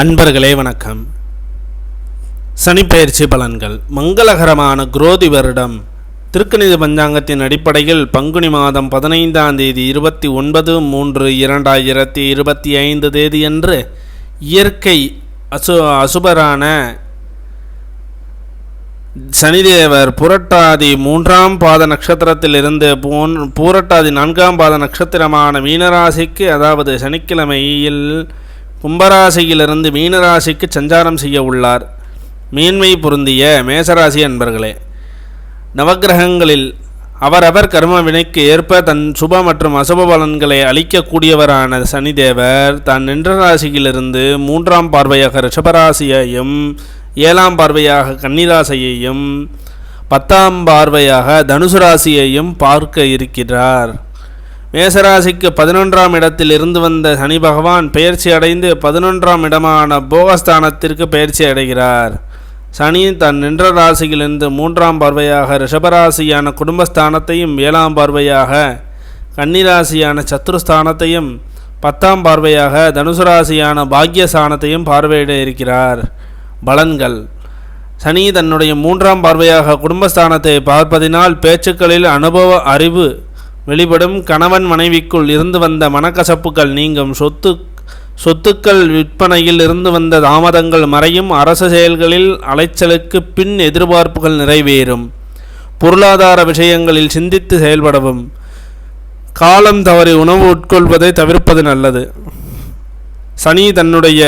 அன்பர்களே வணக்கம். சனிப்பெயர்ச்சி பலன்கள். மங்களகரமான குரோதி வருடம் திருக்கணித பஞ்சாங்கத்தின் அடிப்படையில் பங்குனி மாதம் 15ஆம் தேதி 29/3/2025 தேதியன்று இயற்கை அசுபரான சனிதேவர் புரட்டாதி 3ஆம் பாத நட்சத்திரத்திலிருந்து பூரட்டாதி 4ஆம் பாத நட்சத்திரமான மீனராசிக்கு, அதாவது சனிக்கிழமையில் கும்பராசியிலிருந்து மீனராசிக்கு சஞ்சாரம் செய்ய உள்ளார். மேன்மை பொருந்திய மேசராசி அன்பர்களே, நவக்கிரகங்களில் அவரவர் கர்ம வினைக்கு ஏற்ப தன் சுப மற்றும் அசுப பலன்களை அளிக்கக்கூடியவரான சனிதேவர் தான் நின்ற ராசியிலிருந்து 3ஆம் பார்வையாக ரிஷபராசியையும், 7ஆம் பார்வையாக கன்னிராசியையும், 10ஆம் பார்வையாக தனுசு ராசியையும் பார்க்க இருக்கிறார். மேசராசிக்கு 11ஆம் இடத்தில் இருந்து வந்த சனி பகவான் பெயர்ச்சி அடைந்து 11ஆம் இடமான போகஸ்தானத்திற்கு பெயர்ச்சி அடைகிறார். சனி தன் நின்ற ராசியிலிருந்து 3ஆம் பார்வையாக ரிஷபராசியான குடும்பஸ்தானத்தையும், 7ஆம் பார்வையாக கன்னிராசியான சத்துருஸ்தானத்தையும், 10ஆம் பார்வையாக தனுசு ராசியான பாக்யஸ்தானத்தையும் பார்வையிட இருக்கிறார். பலன்கள். சனி தன்னுடைய 3ஆம் பார்வையாக குடும்பஸ்தானத்தை பார்ப்பதினால் பேச்சுக்களில் அனுபவ அறிவு வெளிப்படும். கணவன் மனைவிக்குள் இருந்து வந்த மனக்கசப்புகள் நீங்கும். சொத்துக்கள் விற்பனையில் இருந்து வந்த தாமதங்கள் மறையும். அரசு செயல்களில் அலைச்சலுக்கு பின் எதிர்பார்ப்புகள் நிறைவேறும். பொருளாதார விஷயங்களில் சிந்தித்து செயல்படவும். காலம் தவறி உணவு உட்கொள்வதை தவிர்ப்பது நல்லது. சனி தன்னுடைய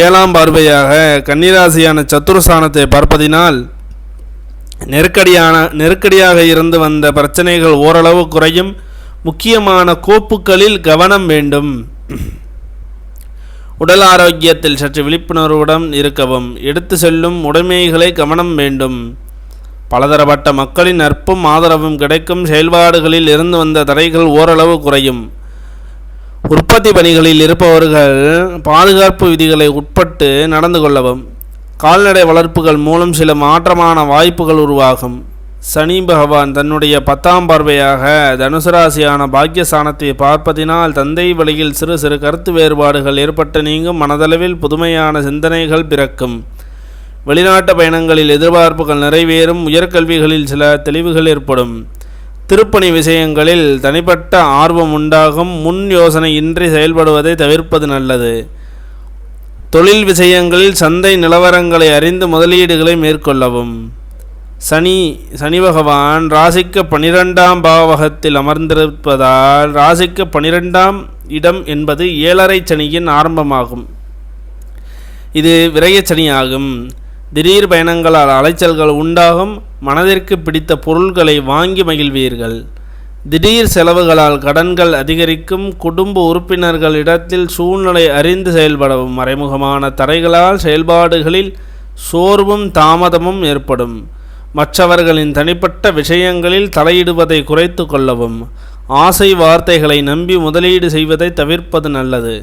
7ஆம் பார்வையாக கன்னிராசியான சத்துருஸ்தானத்தை பார்ப்பதினால் நெருக்கடியாக இருந்து வந்த பிரச்சனைகள் ஓரளவு குறையும். முக்கியமான கோப்புகளில் கவனம் வேண்டும். உடல் ஆரோக்கியத்தில் சற்று விழிப்புணர்வுடன் இருக்கவும். எடுத்து செல்லும் உடைமைகளை கவனம் வேண்டும். பலதரப்பட்ட மக்களின் நட்பும் ஆதரவும் கிடைக்கும். செயல்பாடுகளில் இருந்து வந்த தடைகள் ஓரளவு குறையும். உற்பத்தி பணிகளில் இருப்பவர்கள் பாதுகாப்பு விதிகளை உட்பட்டு நடந்து கொள்ளவும். கால்நடை வளர்ப்புகள் மூலம் சில மாற்றமான வாய்ப்புகள் உருவாகும். சனி பகவான் தன்னுடைய 10ஆம் பார்வையாக தனுசு ராசியான பாக்யஸ்தானத்தை பார்ப்பதினால் தந்தை வழியில் சிறு சிறு கருத்து வேறுபாடுகள் ஏற்பட்டு நீங்கும். மனதளவில் புதுமையான சிந்தனைகள் பிறக்கும். வெளிநாட்டு பயணங்களில் எதிர்பார்ப்புகள் நிறைவேறும். உயர்கல்விகளில் சில தெளிவுகள் ஏற்படும். திருப்பணி விஷயங்களில் தனிப்பட்ட ஆர்வம் உண்டாகும். முன் யோசனை இன்றி செயல்படுவதை தவிர்ப்பது நல்லது. தொழில் விஷயங்களில் சந்தை நிலவரங்களை அறிந்து முதலீடுகளை மேற்கொள்ளவும். சனி பகவான் ராசிக்கு 12ஆம் பாவகத்தில் அமர்ந்திருப்பதால் ராசிக்கு 12ஆம் இடம் என்பது 7.5 சனியின் ஆரம்பமாகும். இது விரயச்சனியாகும். திடீர் பயணங்களால் அலைச்சல்கள் உண்டாகும். மனதிற்கு பிடித்த பொருள்களை வாங்கி மகிழ்வீர்கள். திடீர் செலவுகளால் கடன்கள் அதிகரிக்கும். குடும்ப உறுப்பினர்களிடத்தில் சூழ்நிலை அறிந்து செயல்படவும். மறைமுகமான தடைகளால் செயல்பாடுகளில் சோர்வும் தாமதமும் ஏற்படும். மற்றவர்களின் தனிப்பட்ட விஷயங்களில் தலையிடுவதை குறைத்து கொள்ளவும். ஆசை வார்த்தைகளை நம்பி முதலீடு செய்வதை தவிர்ப்பது நல்லது.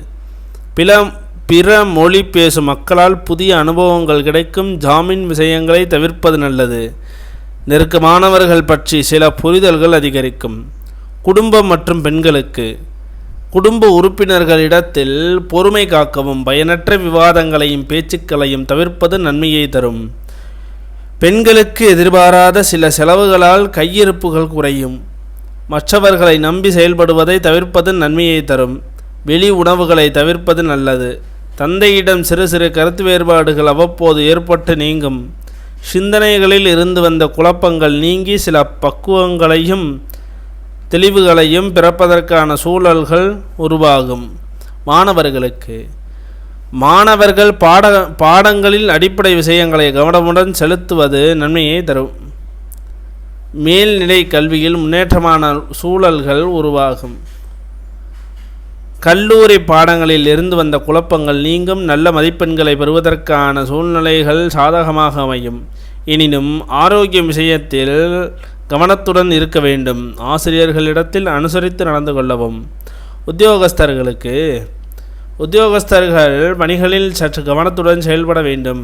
பிற மொழி பேசும் மக்களால் புதிய அனுபவங்கள் கிடைக்கும். ஜாமீன் விஷயங்களை தவிர்ப்பது நல்லது. நெருக்கமானவர்கள் பற்றி சில புரிதல்கள் அதிகரிக்கும். குடும்பம் மற்றும் பெண்களுக்கு குடும்ப உறுப்பினர்களிடத்தில் பொறுமை காக்கவும். பயனற்ற விவாதங்களையும் பேச்சுக்களையும் தவிர்ப்பது நன்மையை தரும். பெண்களுக்கு எதிர்பாராத சில செலவுகளால் கையிருப்புகள் குறையும். மற்றவர்களை நம்பி செயல்படுவதை தவிர்ப்பது நன்மையை தரும். வெளி உணவுகளை தவிர்ப்பது நல்லது. தந்தையிடம் சிறு சிறு கருத்து வேறுபாடுகள் அவ்வப்போது ஏற்பட்டு நீங்கும். சிந்தனைகளில் இருந்து வந்த குழப்பங்கள் நீங்கி சில பக்குவங்களையும் தெளிவுகளையும் பிறப்பதற்கான சூழல்கள் உருவாகும். மாணவர்கள் பாடங்களில் அடிப்படை விஷயங்களை கவனமுடன் செலுத்துவது நன்மையை தரும். மேல்நிலை கல்வியில் முன்னேற்றமான சூழல்கள் உருவாகும். கல்லூரி பாடங்களில் இருந்து வந்த குழப்பங்கள் நீங்கும். நல்ல மதிப்பெண்களை பெறுவதற்கான சூழ்நிலைகள் சாதகமாக அமையும். எனினும் ஆரோக்கிய விஷயத்தில் கவனத்துடன் இருக்க வேண்டும். ஆசிரியர்களிடத்தில் அனுசரித்து நடந்து கொள்ளவும். உத்தியோகஸ்தர்கள் பணிகளில் சற்று கவனத்துடன் செயல்பட வேண்டும்.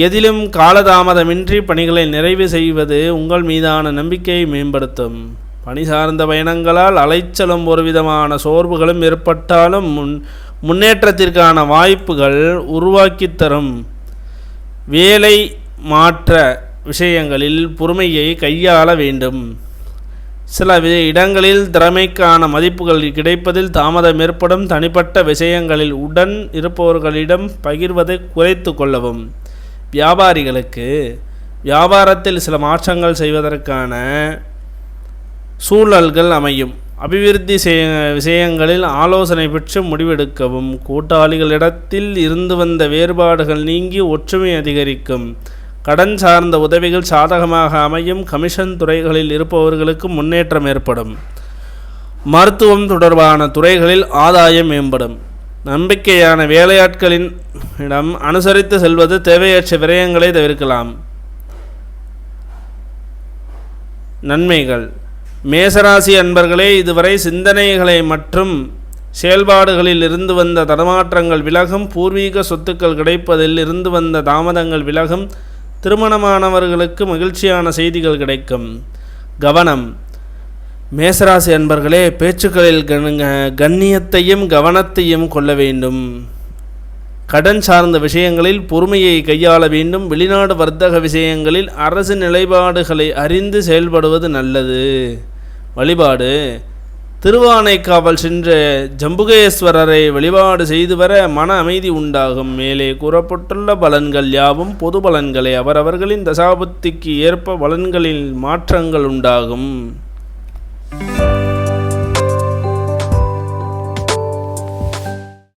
எதிலும் காலதாமதமின்றி பணிகளை நிறைவு செய்வது உங்கள் மீதான நம்பிக்கையை மேம்படுத்தும். பணி சார்ந்த பயணங்களால் அலைச்சலும் ஒரு விதமான சோர்வுகளும் ஏற்பட்டாலும் முன்னேற்றத்திற்கான வாய்ப்புகள் உருவாக்கி தரும். வேலை மாற்ற விஷயங்களில் பொறுமையை கையாள வேண்டும். சில இடங்களில் திறமைக்கான மதிப்புகள் கிடைப்பதில் தாமதம் ஏற்படும். தனிப்பட்ட விஷயங்களில் உடன் இருப்பவர்களிடம் பகிர்வதை குறைத்து கொள்ளவும். வியாபாரிகளுக்கு வியாபாரத்தில் சில மாற்றங்கள் செய்வதற்கான சூழல்கள் அமையும். அபிவிருத்தி விஷயங்களில் ஆலோசனை பெற்று முடிவெடுக்கவும். கூட்டாளிகளிடத்தில் இருந்து வந்த வேறுபாடுகள் நீங்கி ஒற்றுமை அதிகரிக்கும். கடன் சார்ந்த உதவிகள் சாதகமாக அமையும். கமிஷன் துறைகளில் இருப்பவர்களுக்கு முன்னேற்றம் ஏற்படும். மருத்துவம் தொடர்பான துறைகளில் ஆதாயம் மேம்படும். நம்பிக்கையான வேலையாட்களின் இடம் அனுசரித்து செல்வது தேவையற்ற விரயங்களை தவிர்க்கலாம். நன்மைகள். மேசராசி அன்பர்களே, இதுவரை சிந்தனைகளை மற்றும் செயல்பாடுகளில் இருந்து வந்த தடமாற்றங்கள் விலகும். பூர்வீக சொத்துக்கள் கிடைப்பதில் இருந்து வந்த தாமதங்கள் விலகும். திருமணமானவர்களுக்கு மகிழ்ச்சியான செய்திகள் கிடைக்கும். கவனம். மேசராசி அன்பர்களே, பேச்சுக்களில் கண்ணியத்தையும் கவனத்தையும் கொள்ள வேண்டும். கடன் சார்ந்த விஷயங்களில் பொறுமையை கையாள வேண்டும். வெளிநாடு வர்த்தக விஷயங்களில் அரசு நிலைப்பாடுகளை அறிந்து செயல்படுவது நல்லது. வழிபாடு. திருவானைக்காவல் சென்ற ஜம்புகேஸ்வரரை வழிபாடு செய்து வர மன அமைதி உண்டாகும். மேலே கூறப்பட்டுள்ள பலன்கள் யாவும் பொது பலன்களை. அவரவர்களின் தசாபுத்திக்கு ஏற்ப பலன்களில் மாற்றங்கள் உண்டாகும்.